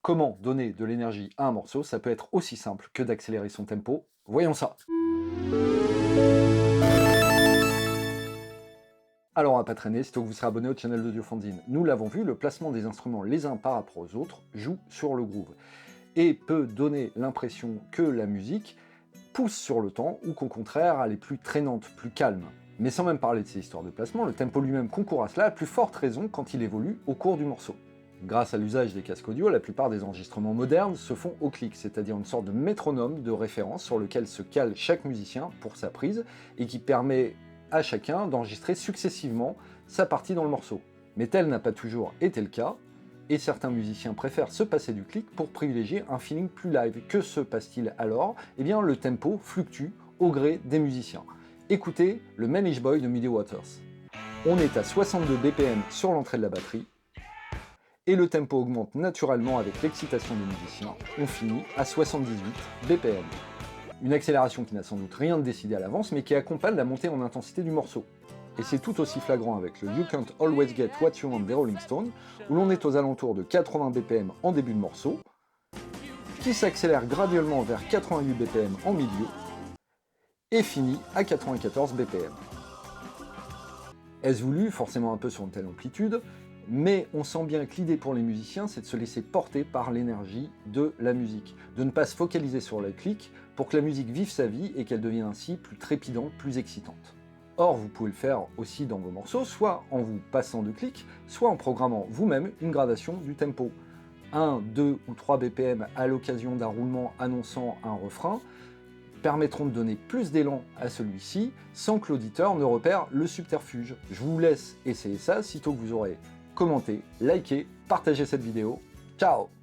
Comment donner de l'énergie à un morceau? Ça peut être aussi simple que d'accélérer son tempo. Voyons ça. Alors, on va pas traîner, sitôt que vous serez abonné au channel d'Audiophondine. Nous l'avons vu, le placement des instruments les uns par rapport aux autres joue sur le groove et peut donner l'impression que la musique pousse sur le temps ou qu'au contraire, elle est plus traînante, plus calme. Mais sans même parler de ces histoires de placement, le tempo lui-même concourt à cela à plus forte raison quand il évolue au cours du morceau. Grâce à l'usage des casques audio, la plupart des enregistrements modernes se font au clic, c'est-à-dire une sorte de métronome de référence sur lequel se cale chaque musicien pour sa prise et qui permet à chacun d'enregistrer successivement sa partie dans le morceau. Mais tel n'a pas toujours été le cas, et certains musiciens préfèrent se passer du clic pour privilégier un feeling plus live. Que se passe-t-il alors? Eh bien, le tempo fluctue au gré des musiciens. Écoutez le Manish Boy de Muddy Waters. On est à 62 BPM sur l'entrée de la batterie, et le tempo augmente naturellement avec l'excitation des musiciens. On finit à 78 BPM. Une accélération qui n'a sans doute rien de décidé à l'avance, mais qui accompagne la montée en intensité du morceau. Et c'est tout aussi flagrant avec le You Can't Always Get What You Want des Rolling Stones, où l'on est aux alentours de 80 BPM en début de morceau, qui s'accélère graduellement vers 88 BPM en milieu, et finit à 94 BPM. Est-ce voulu? Forcément un peu sur une telle amplitude, mais on sent bien que l'idée pour les musiciens, c'est de se laisser porter par l'énergie de la musique, de ne pas se focaliser sur le clic pour que la musique vive sa vie et qu'elle devienne ainsi plus trépidante, plus excitante. Or, vous pouvez le faire aussi dans vos morceaux, soit en vous passant de clics, soit en programmant vous-même une gradation du tempo. 1, 2 ou 3 BPM à l'occasion d'un roulement annonçant un refrain permettront de donner plus d'élan à celui-ci sans que l'auditeur ne repère le subterfuge. Je vous laisse essayer ça, sitôt que vous aurez commenté, liké, partagé cette vidéo. Ciao!